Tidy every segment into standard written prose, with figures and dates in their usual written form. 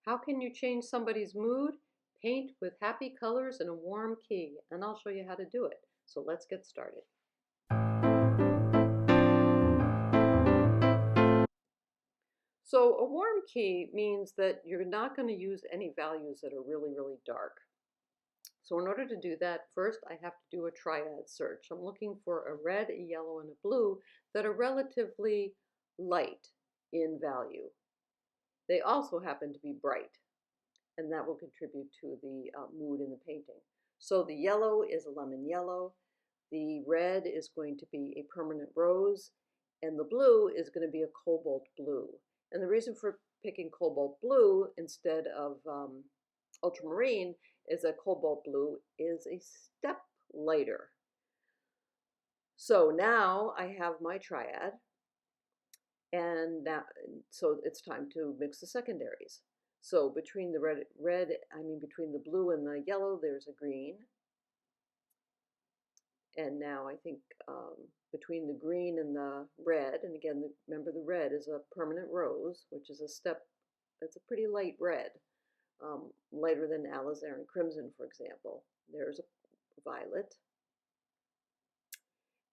How can you change somebody's mood? Paint with happy colors in a warm key, and I'll show you how to do it. So let's get started. So a warm key means that you're not going to use any values that are really, really dark. So in order to do that, first I have to do a triad search. I'm looking for a red, a yellow, and a blue that are relatively light in value. They also happen to be bright, and that will contribute to the mood in the painting. So the yellow is a lemon yellow, the red is going to be a permanent rose, and the blue is going to be a cobalt blue. And the reason for picking cobalt blue instead of ultramarine is that cobalt blue is a step lighter. So now I have my triad, and now, so it's time to mix the secondaries. So between the between the blue and the yellow, there's a green. And now I think between the green and the red, and again, remember the red is a permanent rose, which is a step, that's a pretty light red, lighter than alizarin crimson, for example. There's a violet.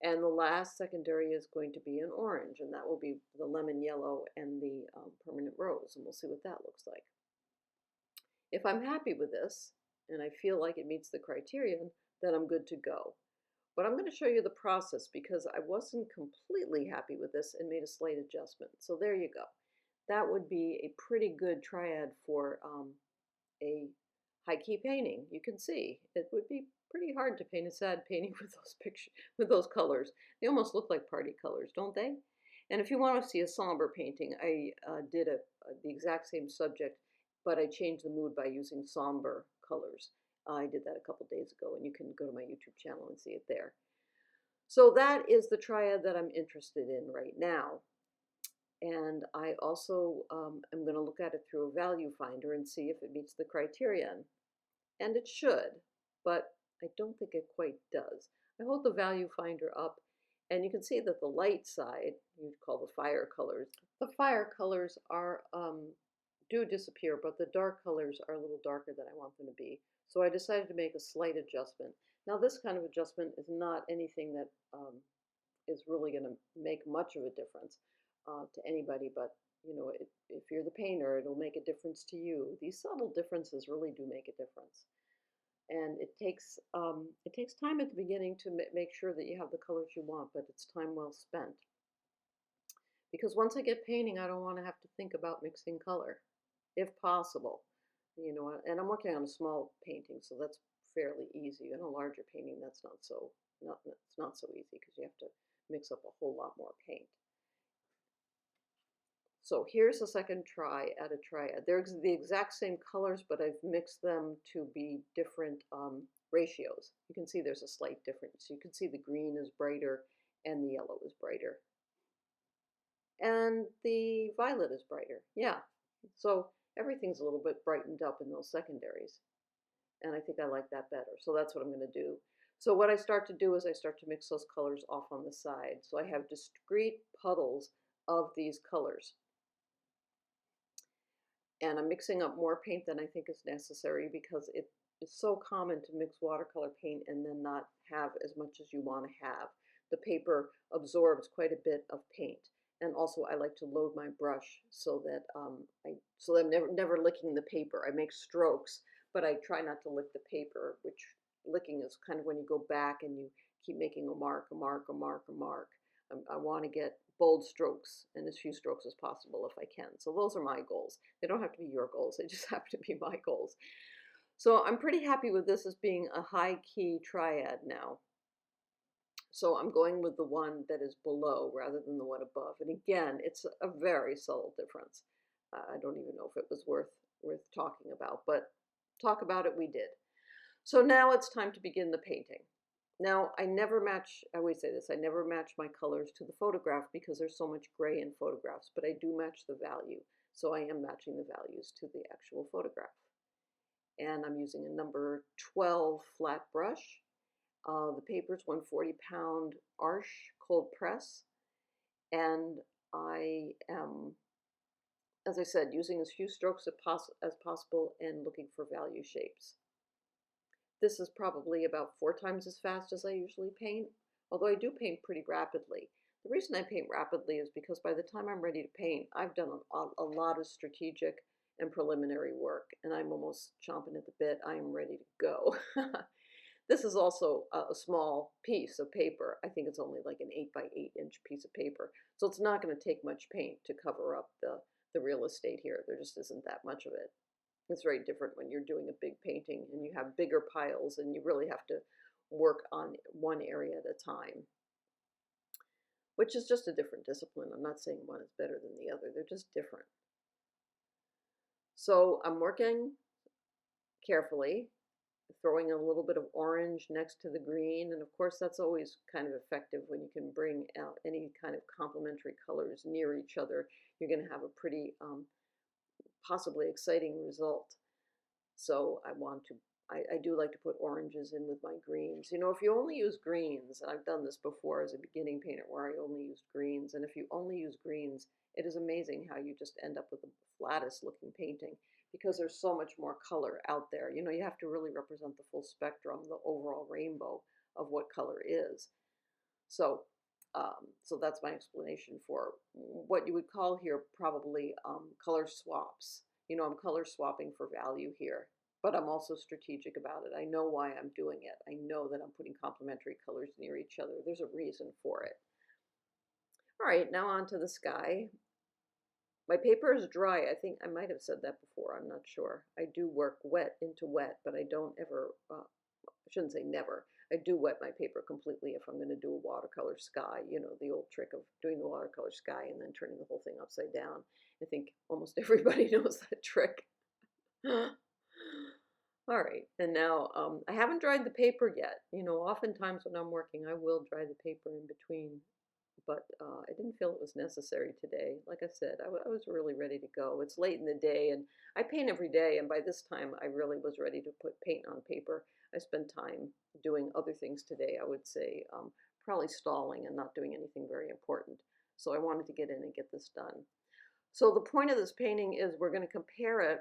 And the last secondary is going to be an orange, and that will be the lemon yellow and the permanent rose, and we'll see what that looks like. If I'm happy with this, and I feel like it meets the criterion, then I'm good to go. But I'm going to show you the process because I wasn't completely happy with this and made a slight adjustment. So there you go. That would be a pretty good triad for a high key painting. You can see it would be pretty hard to paint a sad painting with those colors. They almost look like party colors, don't they? And if you want to see a somber painting, I did the exact same subject, but I changed the mood by using somber colors. I did that a couple days ago, and you can go to my YouTube channel and see it there. So that is the triad that I'm interested in right now. And I also am going to look at it through a value finder and see if it meets the criterion. And it should, but I don't think it quite does. I hold the value finder up, and you can see that the light side, you'd call the fire colors are do disappear, but the dark colors are a little darker than I want them to be. So I decided to make a slight adjustment. Now this kind of adjustment is not anything that is really going to make much of a difference to anybody, but you know, if you're the painter, it'll make a difference to you. These subtle differences really do make a difference. And it takes time at the beginning to make sure that you have the colors you want, but it's time well spent. Because once I get painting, I don't want to have to think about mixing color, if possible. You know, and I'm working on a small painting, so that's fairly easy. In a larger painting, that's it's not so easy because you have to mix up a whole lot more paint. So here's the second try at a triad. They're the exact same colors, but I've mixed them to be different ratios. You can see there's a slight difference. You can see the green is brighter and the yellow is brighter. And the violet is brighter. Yeah. So everything's a little bit brightened up in those secondaries. And I think I like that better. So that's what I'm going to do. So what I start to do is I start to mix those colors off on the side. So I have discrete puddles of these colors. And I'm mixing up more paint than I think is necessary because it is so common to mix watercolor paint and then not have as much as you want to have. The paper absorbs quite a bit of paint. And also I like to load my brush so that I'm never licking the paper. I make strokes, but I try not to lick the paper, which licking is kind of when you go back and you keep making a mark, a mark, a mark, a mark. I want to get bold strokes and as few strokes as possible if I can. So those are my goals. They don't have to be your goals. They just have to be my goals. So I'm pretty happy with this as being a high key triad now. So I'm going with the one that is below rather than the one above. And again, it's a very subtle difference. I don't even know if it was worth talking about, but talk about it we did. So now it's time to begin the painting. Now, I always say this, I never match my colors to the photograph because there's so much gray in photographs, but I do match the value. So I am matching the values to the actual photograph. And I'm using a number 12 flat brush. The paper is 140-pound Arches cold press. And I am as I said, using as few strokes as possible and looking for value shapes. This is probably about 4 times as fast as I usually paint, although I do paint pretty rapidly. The reason I paint rapidly is because by the time I'm ready to paint, I've done a lot of strategic and preliminary work, and I'm almost chomping at the bit. I am ready to go. This is also a small piece of paper. I think it's only like an 8 by 8 inch piece of paper. So it's not going to take much paint to cover up the real estate here. There just isn't that much of it. It's very different when you're doing a big painting and you have bigger piles and you really have to work on one area at a time, which is just a different discipline. I'm not saying one is better than the other. They're just different. So I'm working carefully, throwing a little bit of orange next to the green. And of course, that's always kind of effective when you can bring out any kind of complementary colors near each other. You're going to have a pretty possibly exciting result. So I do like to put oranges in with my greens. You know, if you only use greens, and I've done this before as a beginning painter where I only used greens, and if you only use greens, it is amazing how you just end up with the flattest looking painting because there's so much more color out there. You know, you have to really represent the full spectrum, the overall rainbow of what color is. So so that's my explanation for what you would call here probably color swaps. You know, I'm color swapping for value here, but I'm also strategic about it. I know why I'm doing it. I know that I'm putting complementary colors near each other. There's a reason for it. All right, now on to the sky. My paper is dry. I think I might have said that before. I'm not sure. I do work wet into wet, but I don't ever, I shouldn't say never. I do wet my paper completely if I'm going to do a watercolor sky, you know, the old trick of doing the watercolor sky and then turning the whole thing upside down. I think almost everybody knows that trick. All right, and now I haven't dried the paper yet. You know, oftentimes when I'm working, I will dry the paper in between, but I didn't feel it was necessary today. Like I said, I was really ready to go. It's late in the day, and I paint every day, and by this time, I really was ready to put paint on paper. I spent time doing other things today, I would say, probably stalling and not doing anything very important. So I wanted to get in and get this done. So the point of this painting is we're going to compare it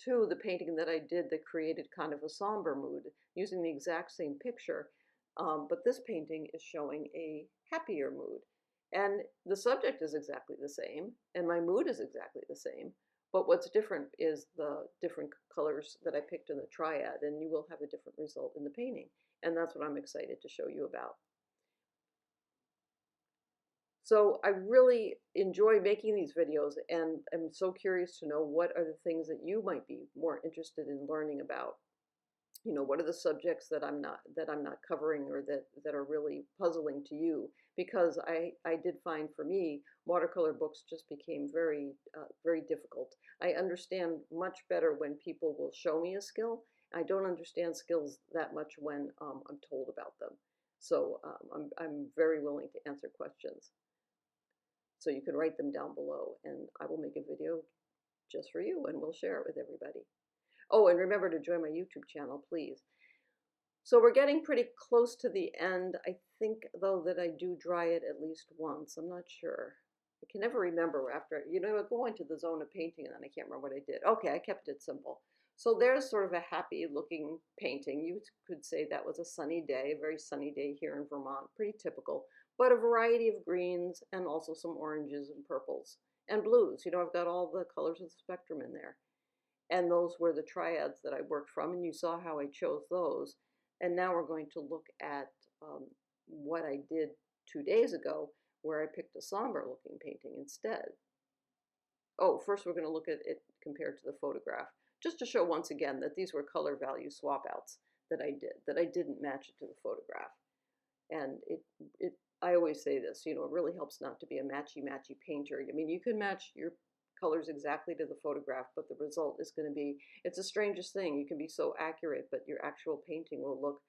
to the painting that I did that created kind of a somber mood using the exact same picture. But this painting is showing a happier mood. And the subject is exactly the same, and my mood is exactly the same. But what's different is the different colors that I picked in the triad, and you will have a different result in the painting. And that's what I'm excited to show you about. So I really enjoy making these videos, and I'm so curious to know what are the things that you might be more interested in learning about. You know, what are the subjects that I'm not covering or that are really puzzling to you? Because I did find for me watercolor books just became very very difficult. I understand much better when people will show me a skill. I don't understand skills that much when I'm told about them. So I'm very willing to answer questions. So you can write them down below, and I will make a video just for you, and we'll share it with everybody. Oh, and remember to join my YouTube channel, please. So we're getting pretty close to the end. I think, though, that I do dry it at least once. I'm not sure. I can never remember after, you know, I go into the zone of painting and then I can't remember what I did. Okay, I kept it simple. So there's sort of a happy looking painting. You could say that was a sunny day, a very sunny day here in Vermont, pretty typical, but a variety of greens and also some oranges and purples and blues. You know, I've got all the colors of the spectrum in there. And those were the triads that I worked from, and you saw how I chose those. And now we're going to look at what I did 2 days ago, where I picked a somber looking painting instead. Oh, first we're going to look at it compared to the photograph, just to show once again that these were color value swap outs that I did, that I didn't match it to the photograph. And I always say this, you know, it really helps not to be a matchy-matchy painter. I mean, you can match your colors exactly to the photograph, but the result is going to be, it's the strangest thing. You can be so accurate, but your actual painting will look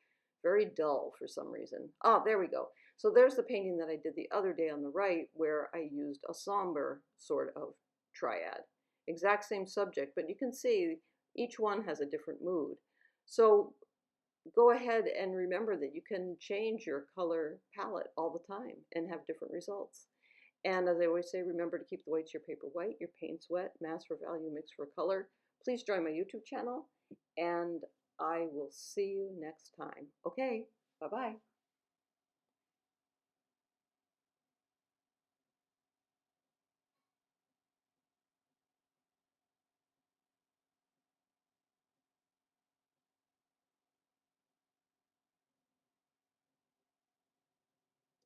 very dull for some reason. Ah, there we go. So there's the painting that I did the other day on the right, where I used a somber sort of triad. Exact same subject, but you can see each one has a different mood. So go ahead and remember that you can change your color palette all the time and have different results. And as I always say, remember to keep the whites of your paper white, your paints wet, mass for value, mix for color. Please join my YouTube channel, and I will see you next time. Okay, bye-bye.